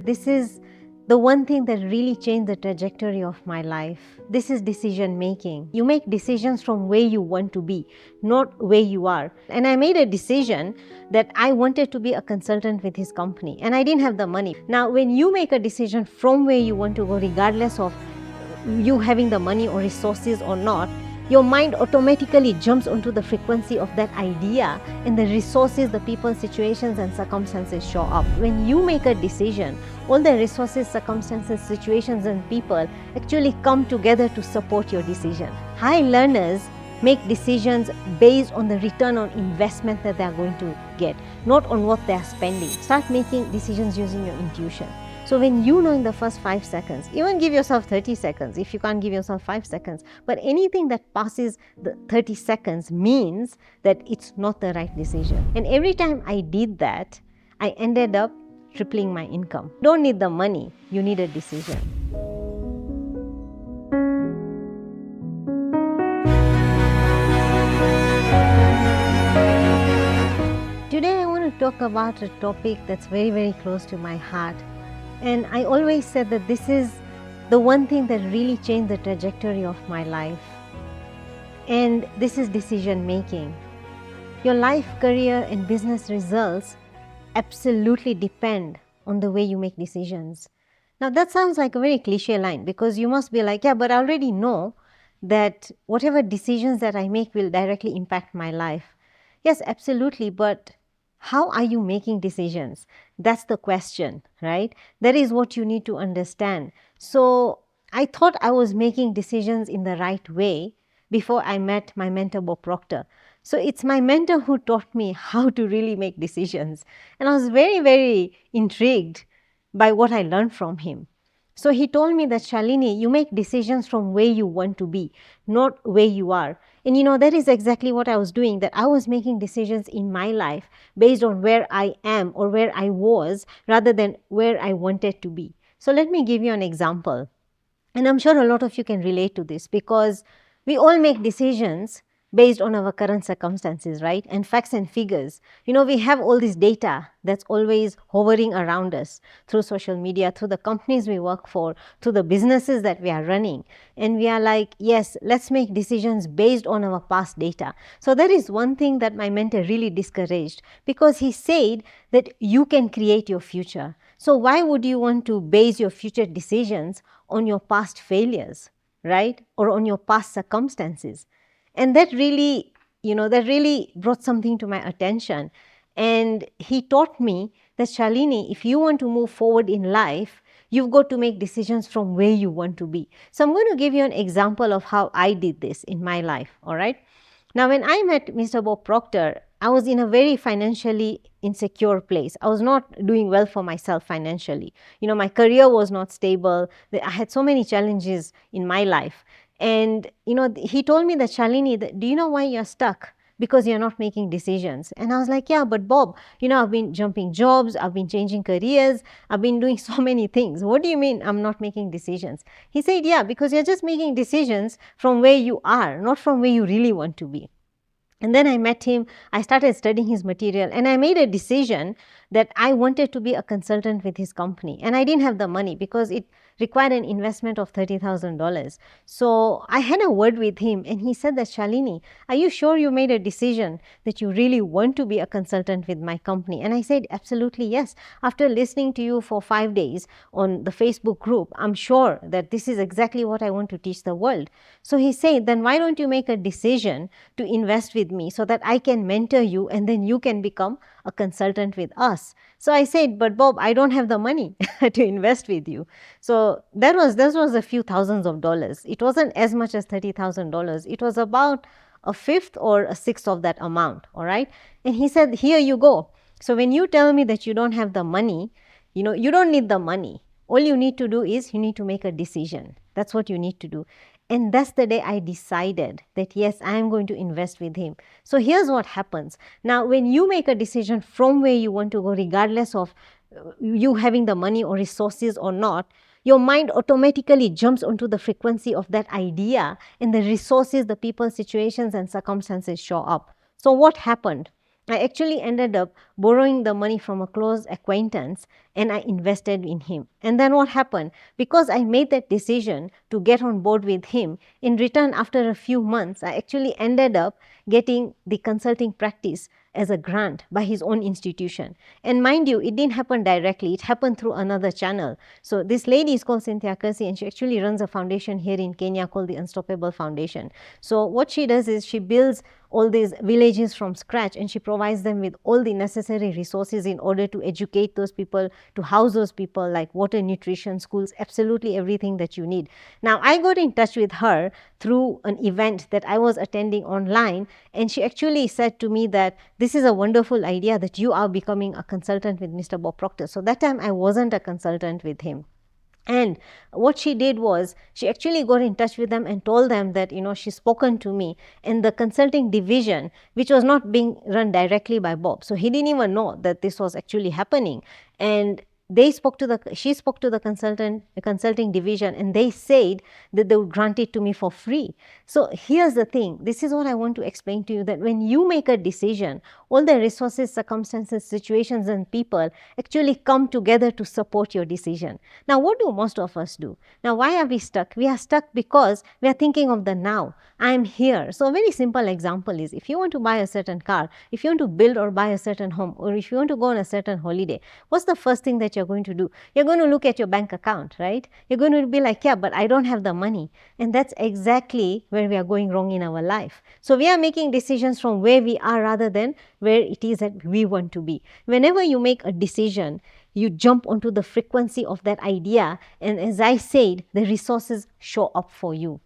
This is the one thing that really changed the trajectory of my life. This is decision making. You make decisions from where you want to be, not where you are. And I made a decision that I wanted to be a consultant with his company, and I didn't have the money. Now, when you make a decision from where you want to go, regardless of you having the money or resources or not, your mind automatically jumps onto the frequency of that idea, and the resources, the people, situations and circumstances show up. When you make a decision, all the resources, circumstances, situations and people actually come together to support your decision. High learners make decisions based on the return on investment that they are going to get, not on what they are spending. Start making decisions using your intuition. So when you know in the first 5 seconds, even give yourself 30 seconds if you can't give yourself 5 seconds, but anything that passes the 30 seconds means that it's not the right decision. And every time I did that, I ended up tripling my income. You don't need the money, you need a decision. Today I want to talk about a topic that's very, very close to my heart. And I always said that this is the one thing that really changed the trajectory of my life. And this is decision making. Your life, career and business results absolutely depend on the way you make decisions. Now that sounds like a very cliche line, because you must be like, yeah, but I already know that whatever decisions that I make will directly impact my life. Yes, absolutely, but how are you making decisions? That's the question, right? That is what you need to understand. So I thought I was making decisions in the right way before I met my mentor, Bob Proctor. So it's my mentor who taught me how to really make decisions. And I was very, very intrigued by what I learned from him. So he told me that, Shalini, you make decisions from where you want to be, not where you are. And that is exactly what I was doing, that I was making decisions in my life based on where I am or where I was rather than where I wanted to be. So let me give you an example. And I'm sure a lot of you can relate to this, because we all make decisions based on our current circumstances, right? And facts and figures. We have all this data that's always hovering around us through social media, through the companies we work for, through the businesses that we are running. And we are like, yes, let's make decisions based on our past data. So that is one thing that my mentor really discouraged, because he said that you can create your future. So why would you want to base your future decisions on your past failures, right? Or on your past circumstances? And that really, that really brought something to my attention. And he taught me that, Shalini, if you want to move forward in life, you've got to make decisions from where you want to be. So I'm going to give you an example of how I did this in my life, all right? Now, when I met Mr. Bob Proctor, I was in a very financially insecure place. I was not doing well for myself financially. My career was not stable. I had so many challenges in my life. And, he told me that, Shalini, do you know why you're stuck? Because you're not making decisions. And I was like, yeah, but Bob, I've been jumping jobs, I've been changing careers, I've been doing so many things. What do you mean I'm not making decisions? He said, yeah, because you're just making decisions from where you are, not from where you really want to be. And then I met him, I started studying his material, and I made a decision that I wanted to be a consultant with his company. And I didn't have the money because it required an investment of $30,000. So I had a word with him, and he said that, Shalini, are you sure you made a decision that you really want to be a consultant with my company? And I said, absolutely yes. After listening to you for 5 days on the Facebook group, I'm sure that this is exactly what I want to teach the world. So he said, then why don't you make a decision to invest with me so that I can mentor you, and then you can become a consultant with us. So I said, but Bob, I don't have the money to invest with you. So that was a few thousands of dollars. It wasn't as much as $30,000. It was about a fifth or a sixth of that amount. All right. And he said, here you go. So when you tell me that you don't have the money, you don't need the money. All you need to do is you need to make a decision. That's what you need to do. And that's the day I decided that, yes, I am going to invest with him. So here's what happens. Now, when you make a decision from where you want to go, regardless of you having the money or resources or not, your mind automatically jumps onto the frequency of that idea, and the resources, the people, situations and circumstances show up. So what happened? I actually ended up borrowing the money from a close acquaintance and I invested in him. And then what happened? Because I made that decision to get on board with him, in return, after a few months, I actually ended up getting the consulting practice as a grant by his own institution. And mind you, it didn't happen directly, it happened through another channel. So this lady is called Cynthia Kersey, and she actually runs a foundation here in Kenya called the Unstoppable Foundation. So what she does is she builds all these villages from scratch, and she provides them with all the necessary resources in order to educate those people, to house those people, like water, nutrition, schools, absolutely everything that you need. Now I got in touch with her through an event that I was attending online, and she actually said to me that this is a wonderful idea that you are becoming a consultant with Mr. Bob Proctor. So that time I wasn't a consultant with him. And what she did was she actually got in touch with them and told them that, she's spoken to me, and the consulting division, which was not being run directly by Bob, so he didn't even know that this was actually happening. And she spoke to the consulting division, and they said that they would grant it to me for free. So here's the thing, this is what I want to explain to you, that when you make a decision, all the resources, circumstances, situations and people actually come together to support your decision. Now what do most of us do? Now why are we stuck? We are stuck because we are thinking of the now. I am here. So a very simple example is, if you want to buy a certain car, if you want to build or buy a certain home, or if you want to go on a certain holiday, what's the first thing that you're going to do? You're going to look at your bank account, right? You're going to be like, yeah, but I don't have the money. And that's exactly where we are going wrong in our life. So we are making decisions from where we are rather than where it is that we want to be. Whenever you make a decision, you jump onto the frequency of that idea, and as I said, the resources show up for you.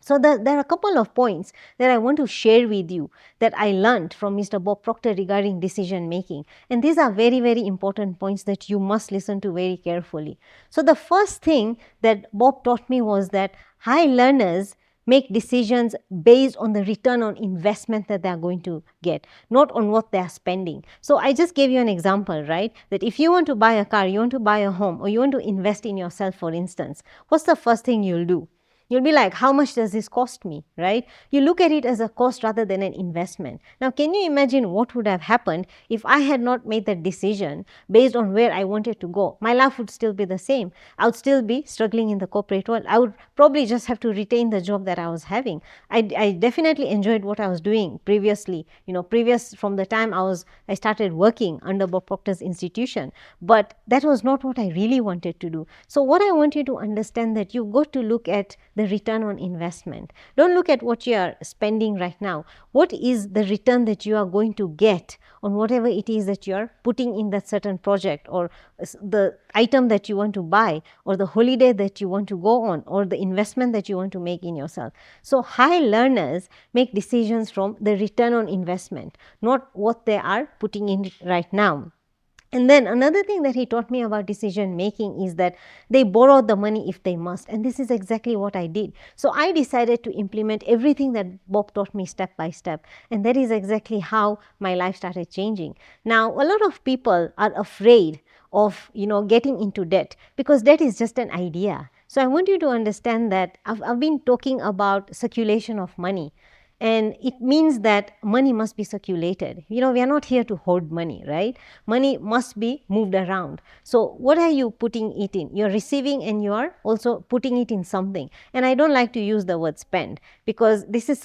So there are a couple of points that I want to share with you that I learned from Mr. Bob Proctor regarding decision making, and these are very, very important points that you must listen to very carefully. So the first thing that Bob taught me was that high learners make decisions based on the return on investment that they are going to get, not on what they are spending. So I just gave you an example, right? That if you want to buy a car, you want to buy a home, or you want to invest in yourself, for instance, what's the first thing you'll do? You'll be like, how much does this cost me, right? You look at it as a cost rather than an investment. Now, can you imagine what would have happened if I had not made that decision based on where I wanted to go? My life would still be the same. I would still be struggling in the corporate world. I would probably just have to retain the job that I was having. I definitely enjoyed what I was doing previously, previous from the time I started working under Bob Proctor's institution. But that was not what I really wanted to do. So what I want you to understand, that you got to look at the return on investment. Don't look at what you are spending right now. What is the return that you are going to get on whatever it is that you are putting in that certain project, or the item that you want to buy, or the holiday that you want to go on, or the investment that you want to make in yourself. So high learners make decisions from the return on investment, not what they are putting in right now. And then another thing that he taught me about decision making is that they borrow the money if they must. And this is exactly what I did. So I decided to implement everything that Bob taught me step by step. And that is exactly how my life started changing. Now, a lot of people are afraid of, getting into debt, because debt is just an idea. So I want you to understand that I've been talking about circulation of money. And it means that money must be circulated. We are not here to hoard money, right? Money must be moved around. So what are you putting it in? You're receiving, and you are also putting it in something. And I don't like to use the word spend, because these are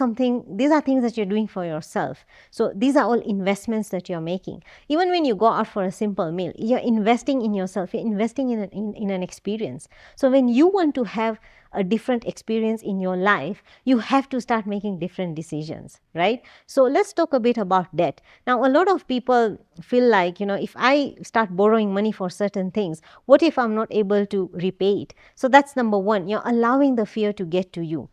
things that you're doing for yourself. So these are all investments that you're making. Even when you go out for a simple meal, you're investing in yourself, you're investing in an experience. So when you want to have a different experience in your life, you have to start making different decisions, right? So let's talk a bit about debt. Now, a lot of people feel like, if I start borrowing money for certain things, what if I'm not able to repay it? So that's number one, you're allowing the fear to get to you.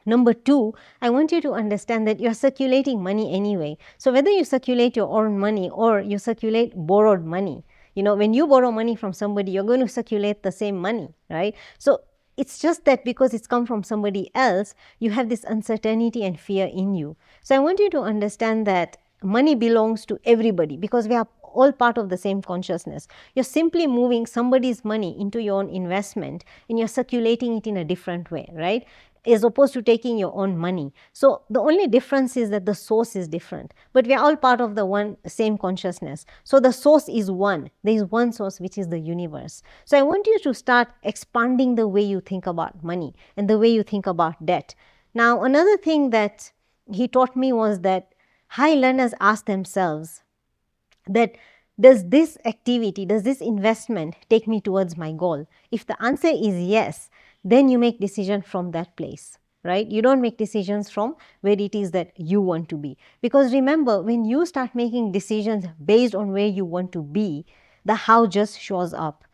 Number two, I want you to understand that you're circulating money anyway. So whether you circulate your own money or you circulate borrowed money, when you borrow money from somebody, you're going to circulate the same money, right? So it's just that because it's come from somebody else, you have this uncertainty and fear in you. So I want you to understand that money belongs to everybody, because we are all part of the same consciousness. You're simply moving somebody's money into your own investment, and you're circulating it in a different way, right? as opposed to taking your own money. So the only difference is that the source is different, but we are all part of the one same consciousness. So the source is one. There is one source, which is the universe. So I want you to start expanding the way you think about money and the way you think about debt. Now, another thing that he taught me was that high learners ask themselves that, does this activity, does this investment take me towards my goal? If the answer is yes, then you make decision from that place, right? You don't make decisions from where it is that you want to be. Because remember, when you start making decisions based on where you want to be, the how just shows up.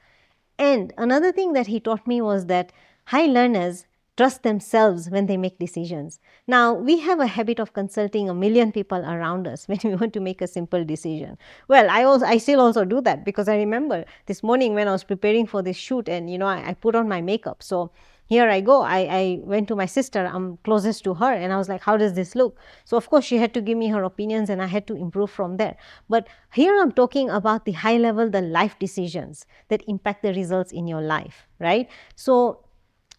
And another thing that he taught me was that high learners trust themselves when they make decisions. Now, we have a habit of consulting a million people around us when we want to make a simple decision. Well, I still also do that, because I remember this morning when I was preparing for this shoot, and I put on my makeup. So here I go. I went to my sister, I'm closest to her, and I was like, how does this look? So of course she had to give me her opinions, and I had to improve from there. But here I'm talking about the high level, the life decisions that impact the results in your life, right? So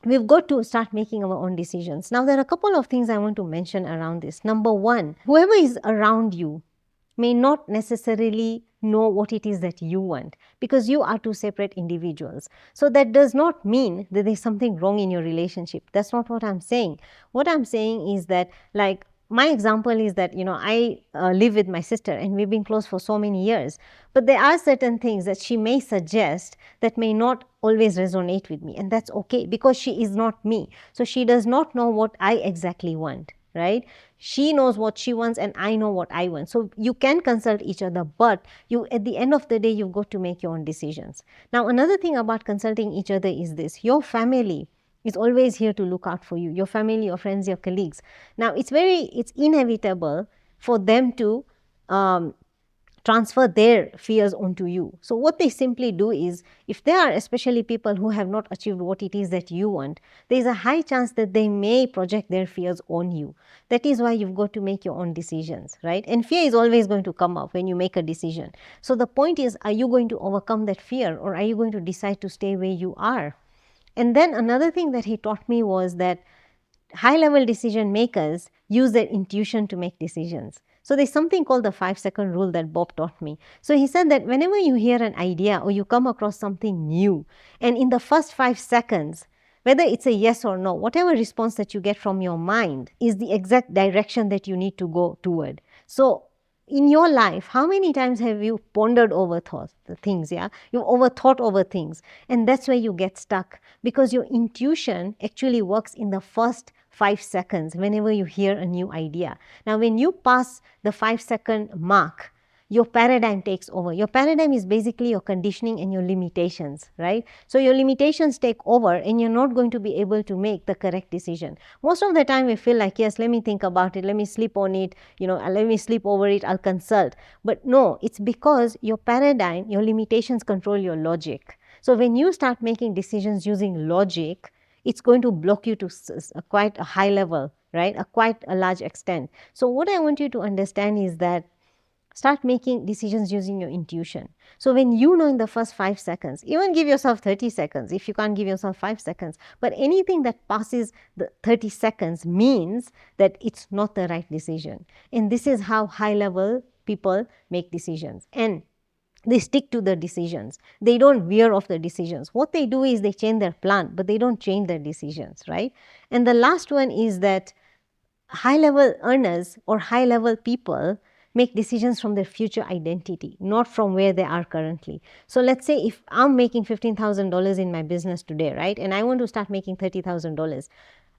we've got to start making our own decisions. Now, there are a couple of things I want to mention around this. Number one, whoever is around you may not necessarily know what it is that you want, because you are two separate individuals. So that does not mean that there's something wrong in your relationship. That's not what I'm saying. What I'm saying is that, like, my example is that, I live with my sister and we've been close for so many years, but there are certain things that she may suggest that may not always resonate with me, and that's okay, because she is not me. So she does not know what I exactly want, right? She knows what she wants and I know what I want. So you can consult each other, but at the end of the day, you've got to make your own decisions. Now, another thing about consulting each other is this: your family is always here to look out for you, your family, your friends, your colleagues. Now, it's inevitable for them to transfer their fears onto you. So what they simply do is, if there are especially people who have not achieved what it is that you want, there is a high chance that they may project their fears on you. That is why you've got to make your own decisions, right? And fear is always going to come up when you make a decision. So the point is, are you going to overcome that fear, or are you going to decide to stay where you are? And then another thing that he taught me was that high-level decision makers use their intuition to make decisions. So there's something called the 5-second rule that Bob taught me. So he said that whenever you hear an idea or you come across something new, and in the first 5 seconds, whether it's a yes or no, whatever response that you get from your mind is the exact direction that you need to go toward. So in your life, how many times have you pondered over things? Yeah, you overthought over things, and that's where you get stuck, because your intuition actually works in the first 5 seconds whenever you hear a new idea. Now, when you pass the 5-second mark, your paradigm takes over. Your paradigm is basically your conditioning and your limitations, right? So your limitations take over and you're not going to be able to make the correct decision. Most of the time we feel like, yes, let me think about it, let me sleep on it, let me sleep over it, I'll consult. But no, it's because your paradigm, your limitations control your logic. So when you start making decisions using logic, it's going to block you to quite a high level, right? Quite a large extent. So what I want you to understand is that start making decisions using your intuition. So when you know in the first 5 seconds, even give yourself 30 seconds if you can't give yourself 5 seconds, but anything that passes the 30 seconds means that it's not the right decision. And this is how high level people make decisions. And they stick to the decisions. They don't veer off the decisions. What they do is they change their plan, but they don't change their decisions, right? And the last one is that high level earners or high level people make decisions from their future identity, not from where they are currently. So let's say if I'm making $15,000 in my business today, right, and I want to start making $30,000,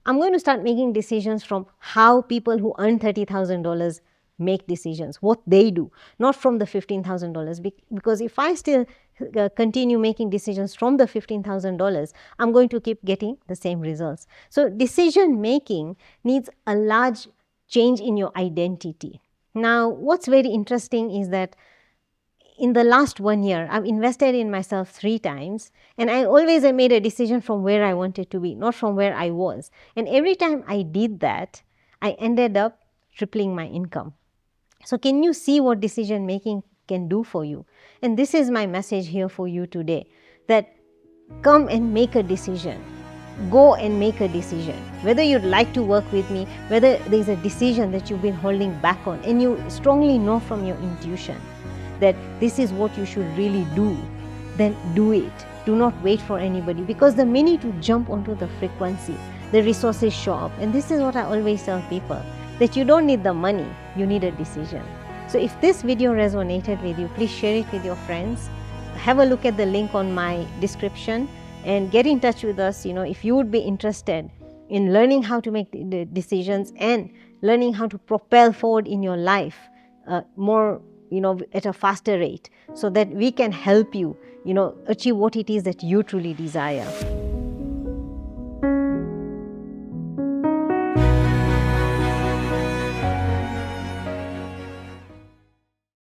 I'm going to start making decisions from how people who earn $30,000 make decisions, what they do, not from the $15,000. Because if I still continue making decisions from the $15,000, I'm going to keep getting the same results. So decision making needs a large change in your identity. Now, what's very interesting is that in the last 1 year, I've invested in myself 3 times, and I always made a decision from where I wanted to be, not from where I was. And every time I did that, I ended up tripling my income. So can you see what decision making can do for you? And this is my message here for you today, that come and make a decision. go and make a decision. Whether you'd like to work with me, whether there's a decision that you've been holding back on and you strongly know from your intuition that this is what you should really do, then do it. Do not wait for anybody, because the minute you jump onto the frequency, the resources show up. And this is what I always tell people, that you don't need the money, you need a decision. So if this video resonated with you, please share it with your friends. Have a look at the link on my description and get in touch with us, if you would be interested in learning how to make the decisions and learning how to propel forward in your life more, at a faster rate, so that we can help you, achieve what it is that you truly desire.